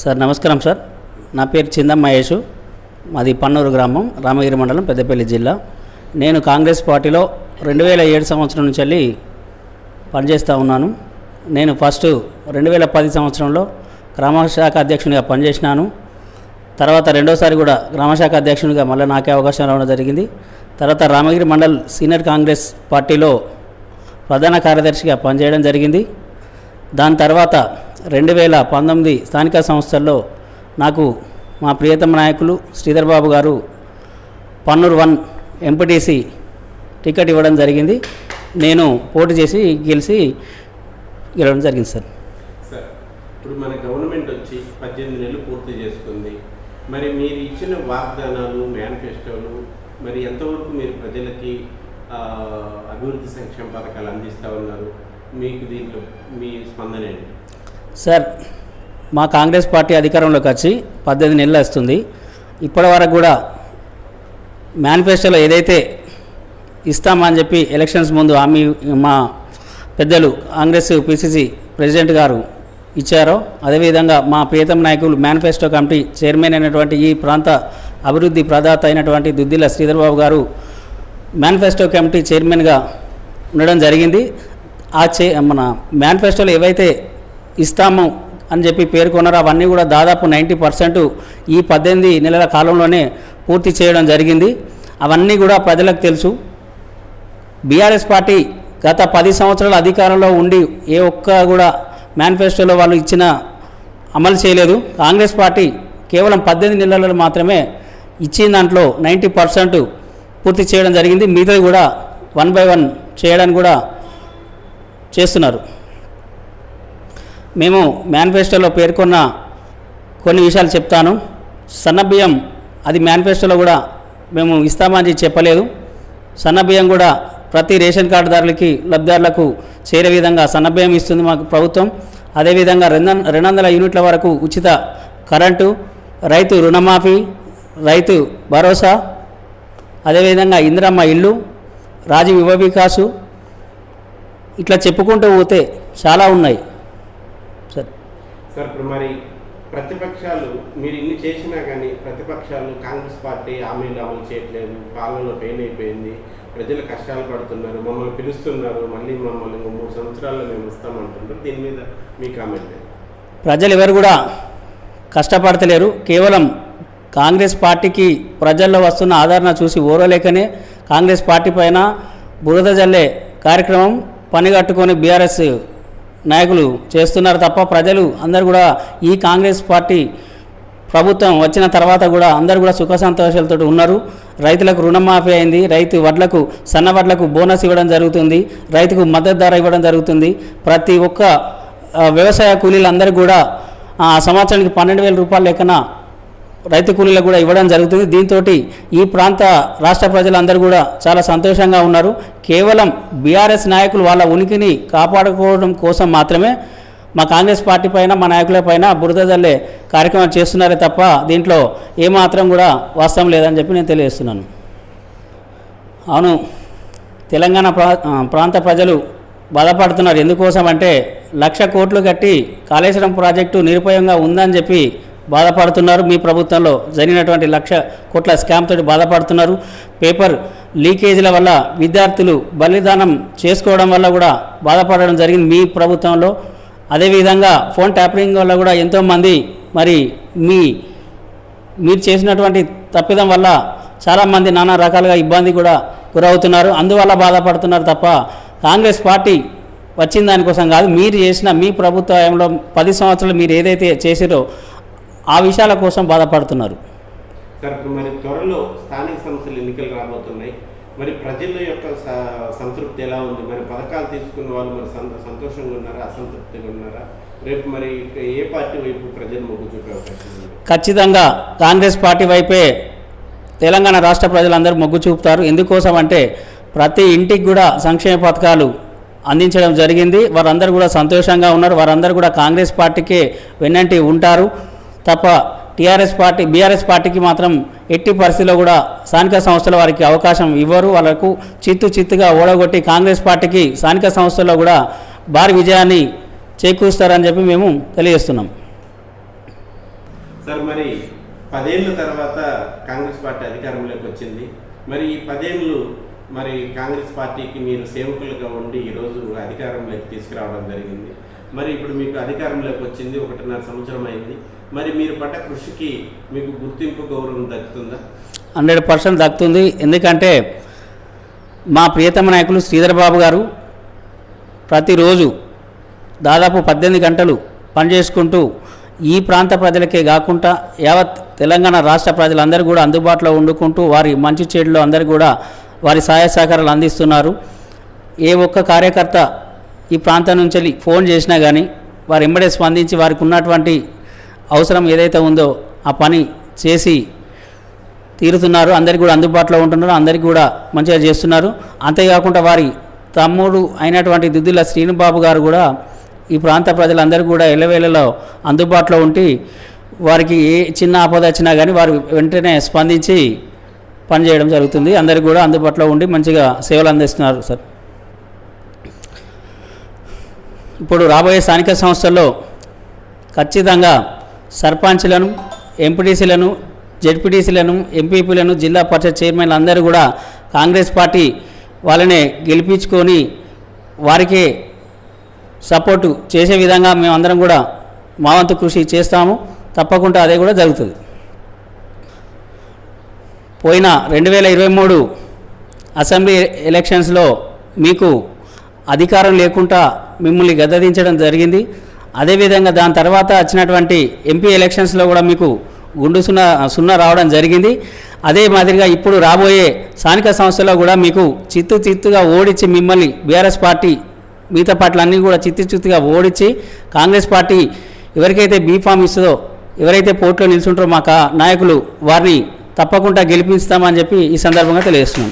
Sir నమస్కారం sir. నా పేరు చిందం మహేష్. మాది పన్నూరు గ్రామం, రామగిరి మండలం, పెద్దపల్లి జిల్లా. నేను కాంగ్రెస్ పార్టీలో 2007 సంవత్సరం నుంచి వెళ్ళి పనిచేస్తూ ఉన్నాను. నేను ఫస్ట్ 2010 సంవత్సరంలో గ్రామశాఖ అధ్యక్షునిగా పనిచేసినాను. తర్వాత రెండోసారి కూడా గ్రామశాఖ అధ్యక్షునిగా మళ్ళీ నాకే అవకాశం రావడం జరిగింది. తర్వాత రామగిరి మండల్ సీనియర్ కాంగ్రెస్ పార్టీలో ప్రధాన కార్యదర్శిగా పనిచేయడం జరిగింది. దాని తర్వాత 2019 స్థానిక సంస్థల్లో నాకు మా ప్రియతమ నాయకులు శ్రీధర్ బాబు గారు పన్నూరు 1 ఎంపీటీసీ టికెట్ ఇవ్వడం జరిగింది. నేను పోటీ చేసి గెలవడం జరిగింది సార్. ఇప్పుడు మన గవర్నమెంట్ వచ్చి 18 నెలలు పూర్తి చేసుకుంది. మరి మీరు ఇచ్చిన వాగ్దానాలు, మేనిఫెస్టోలు మరి ఎంతవరకు మీరు ప్రజలకి అభివృద్ధి సంక్షేమ పథకాలు అందిస్తూ ఉన్నారు? మీకు దీంట్లో మీ స్పందన ఏంటి సార్? మా కాంగ్రెస్ పార్టీ అధికారంలోకి వచ్చి 18 నెలలు వస్తుంది. ఇప్పటి వరకు కూడా మేనిఫెస్టోలో ఏదైతే ఇస్తామని చెప్పి ఎలక్షన్స్ ముందు హామీ మా పెద్దలు కాంగ్రెస్ పిసిసి ప్రెసిడెంట్ గారు ఇచ్చారో, అదేవిధంగా మా ప్రియతమ నాయకులు మేనిఫెస్టో కమిటీ చైర్మన్ అయినటువంటి ఈ ప్రాంత అభివృద్ధి ప్రదాత అయినటువంటి దుద్దిల్ల శ్రీధర్ బాబు గారు మేనిఫెస్టో కమిటీ చైర్మన్గా ఉండడం జరిగింది. మన మేనిఫెస్టోలో ఏవైతే ఇస్తాము అని చెప్పి పేర్కొన్నారో అవన్నీ కూడా దాదాపు 90% ఈ 18 నెలల కాలంలోనే పూర్తి చేయడం జరిగింది. అవన్నీ కూడా ప్రజలకు తెలుసు. బీఆర్ఎస్ పార్టీ గత 10 సంవత్సరాల అధికారంలో ఉండి ఏ ఒక్క కూడా మేనిఫెస్టోలో వాళ్ళు ఇచ్చిన అమలు చేయలేదు. కాంగ్రెస్ పార్టీ కేవలం 18 నెలలలో మాత్రమే ఇచ్చిన దాంట్లో 90% పూర్తి చేయడం జరిగింది. మిగతాది కూడా 1 by 1 చేయడానికి కూడా చేస్తున్నారు. మేము మేనిఫెస్టోలో పేర్కొన్న కొన్ని విషయాలు చెప్తాను. సన్నబియ్యం అది మేనిఫెస్టోలో కూడా మేము ఇస్తామని చెప్పలేదు. సన్నబియ్యం కూడా ప్రతి రేషన్ కార్డుదారులకి, లబ్ధిదారులకు చేరే విధంగా సన్నబియ్యం ఇస్తుంది మాకు ప్రభుత్వం. అదేవిధంగా 200 యూనిట్ల వరకు ఉచిత కరెంటు, రైతు రుణమాఫీ, రైతు భరోసా, అదేవిధంగా ఇందిరమ్మ ఇల్లు, రాజీవ్ యువ వికాసు, ఇట్లా చెప్పుకుంటూ పోతే చాలా ఉన్నాయి సార్. ఇప్పుడు మరి ప్రతిపక్షాలు మీరు ఇన్ని చేసినా కానీ ప్రతిపక్షాలు కాంగ్రెస్ పార్టీ హామీలు అమలు చేయట్లేదు, పాలనలో ఫెయిల్ అయిపోయింది, ప్రజలు కష్టాలు పడుతున్నారు, మమ్మల్ని పిలుస్తున్నారు, మళ్ళీ 3 సంవత్సరాల్లో మేము వస్తామంటున్నారు. దీని మీద మీ కామెంట్? ప్రజలు ఎవరు కూడా కష్టపడతలేరు. కేవలం కాంగ్రెస్ పార్టీకి ప్రజల్లో వస్తున్న ఆదరణ చూసి ఓరలేకనే కాంగ్రెస్ పార్టీ పైన బురద జల్లే కార్యక్రమం పనిగట్టుకొని బీఆర్ఎస్ నాయకులు చేస్తున్నారు తప్ప ప్రజలు అందరూ కూడా ఈ కాంగ్రెస్ పార్టీ ప్రభుత్వం వచ్చిన తర్వాత కూడా అందరూ కూడా సుఖ సంతోషాలతో ఉన్నారు. రైతులకు రుణమాఫీ అయింది, రైతు వడ్లకు, సన్న వడ్లకు బోనస్ ఇవ్వడం జరుగుతుంది, రైతుకు మద్దతు ధర ఇవ్వడం జరుగుతుంది. ప్రతి ఒక్క వ్యవసాయ కూలీలందరికీ కూడా సంవత్సరానికి 12,000 రూపాయల లెక్కన రైతు కూలీలకు కూడా ఇవ్వడం జరుగుతుంది. దీంతో ఈ ప్రాంత రాష్ట్ర ప్రజలందరూ కూడా చాలా సంతోషంగా ఉన్నారు. కేవలం బీఆర్ఎస్ నాయకులు వాళ్ళ ఉనికిని కాపాడుకోవడం కోసం మాత్రమే మా కాంగ్రెస్ పార్టీ పైన, మా నాయకుల పైన బురద జల్లే కార్యక్రమం చేస్తున్నారే తప్ప దీంట్లో ఏమాత్రం కూడా వాస్తవం లేదని చెప్పి నేను తెలియజేస్తున్నాను. అవును, తెలంగాణ ప్రాంత ప్రజలు బాధపడుతున్నారు. ఎందుకోసం అంటే 1,00,000 కోట్లు కట్టి కాళేశ్వరం ప్రాజెక్టు నిరుపయోగంగా ఉందని చెప్పి బాధపడుతున్నారు. మీ ప్రభుత్వంలో జరిగినటువంటి 1,00,000 కోట్ల స్కామ్ తోటి బాధపడుతున్నారు. పేపర్ లీకేజీల వల్ల విద్యార్థులు బలిదానం చేసుకోవడం వల్ల కూడా బాధపడడం జరిగింది మీ ప్రభుత్వంలో. అదేవిధంగా ఫోన్ ట్యాపరింగ్ వల్ల కూడా ఎంతోమంది మరి మీరు చేసినటువంటి తప్పిదం వల్ల చాలామంది నానా రకాలుగా ఇబ్బంది కూడా గురవుతున్నారు. అందువల్ల బాధపడుతున్నారు తప్ప కాంగ్రెస్ పార్టీ వచ్చిన దానికోసం కాదు. మీరు చేసిన మీ ప్రభుత్వంలో 10 సంవత్సరాలు మీరు ఏదైతే చేసిరో ఆ విషయాల కోసం బాధపడుతున్నారు. సార్, మరి త్వరలో స్థానిక సంస్థలు ఎన్నికలు రాబోతున్నాయి. మరి ప్రజల యొక్క సంతృప్తి ఎలా ఉంది? మరి పథకాలు తీసుకున్న వాళ్ళు మరి సంతోషంగా ఉన్నారా, అసంతృప్తిగా ఉన్నారా? రేపు మరి ఏ పార్టీ వైపు ప్రజలు మొగ్గు చూపే అవకాశం ఉంది? ఖచ్చితంగా కాంగ్రెస్ పార్టీ వైపే తెలంగాణ రాష్ట్ర ప్రజలందరూ మొగ్గు చూపుతారు. ఎందుకోసం అంటే ప్రతి ఇంటికి కూడా సంక్షేమ పథకాలు అందించడం జరిగింది. వారందరూ కూడా సంతోషంగా ఉన్నారు. వారందరూ కూడా కాంగ్రెస్ పార్టీకే వెన్నంటి ఉంటారు తప్ప బీఆర్ఎస్ పార్టీకి మాత్రం ఎట్టి పరిస్థితిలో కూడా స్థానిక సంస్థల వారికి అవకాశం ఇవ్వరు. వాళ్ళకు చిత్తుగా ఓడగొట్టి కాంగ్రెస్ పార్టీకి స్థానిక సంస్థల్లో కూడా భారీ విజయాన్ని చేకూరుస్తారని చెప్పి మేము తెలియజేస్తున్నాం. సార్ మరి 10 ఏళ్ళ తర్వాత కాంగ్రెస్ పార్టీ అధికారంలోకి వచ్చింది. మరి ఈ 10 ఏళ్ళు మరి కాంగ్రెస్ పార్టీకి మీరు సేవకులుగా ఉండి ఈరోజు అధికారంలోకి తీసుకురావడం జరిగింది. మరి ఇప్పుడు మీకు అధికారంలోకి వచ్చింది 1.5 సంవత్సరం అయింది. మరి మీరు పడ్డ కృషికి మీకు గుర్తింపు గౌరవం దక్కుతుందా? 100% దక్కుతుంది. ఎందుకంటే మా ప్రియతమ నాయకులు శ్రీధర్ బాబు గారు ప్రతిరోజు దాదాపు 18 గంటలు పనిచేసుకుంటూ ఈ ప్రాంత ప్రజలకే కాకుండా యావత్ తెలంగాణ రాష్ట్ర ప్రజలందరూ కూడా అందుబాటులో వండుకుంటూ వారి మంచి చెడులో అందరూ కూడా వారి సహాయ సహకారాలు అందిస్తున్నారు. ఏ ఒక్క కార్యకర్త ఈ ప్రాంతం నుంచి ఫోన్ చేసినా కానీ వారు ఎంబడే స్పందించి వారికి ఉన్నటువంటి అవసరం ఏదైతే ఉందో ఆ పని చేసి తీరుతున్నారు. అందరికీ కూడా అందుబాటులో ఉంటున్నారు, అందరికీ కూడా మంచిగా చేస్తున్నారు. అంతేకాకుండా వారి తమ్ముడు అయినటువంటి దుద్దిల శ్రీనుబాబు గారు కూడా ఈ ప్రాంత ప్రజలందరూ కూడా ఎల్లవేళలో అందుబాటులో ఉండి వారికి ఏ చిన్న ఆపద వచ్చినా కానీ వారు వెంటనే స్పందించి పనిచేయడం జరుగుతుంది. అందరికీ కూడా అందుబాటులో ఉండి మంచిగా సేవలు అందిస్తున్నారు సార్. ఇప్పుడు రాబోయే స్థానిక సంస్థల్లో ఖచ్చితంగా సర్పంచ్లను, ఎంపీటీసీలను, జెడ్పీటీసీలను, ఎంపీపీలను, జిల్లా పరిషత్ చైర్మన్లు అందరూ కూడా కాంగ్రెస్ పార్టీ వాళ్ళనే గెలిపించుకొని వారికే సపోర్టు చేసే విధంగా మేమందరం కూడా మా వంతు కృషి చేస్తాము. తప్పకుండా అదే కూడా జరుగుతుంది. పోయిన 2023 అసెంబ్లీ ఎలక్షన్స్లో మీకు అధికారం లేకుండా మిమ్మల్ని గద్దదించడం జరిగింది. అదేవిధంగా దాని తర్వాత వచ్చినటువంటి ఎంపీ ఎలక్షన్స్లో కూడా మీకు గుండు సున్నా రావడం జరిగింది. అదే మాదిరిగా ఇప్పుడు రాబోయే స్థానిక సంస్థల్లో కూడా మీకు చిత్తుగా ఓడించి మిమ్మల్ని బీఆర్ఎస్ పార్టీ మిగతా పార్టీలన్నీ కూడా చిత్తుగా ఓడించి కాంగ్రెస్ పార్టీ ఎవరికైతే బీఫామ్ ఇస్తుందో, ఎవరైతే పోటీలో నిల్చుంటారో మా నాయకులు వారిని తప్పకుండా గెలిపిస్తామని చెప్పి ఈ సందర్భంగా తెలియజేస్తున్నాం.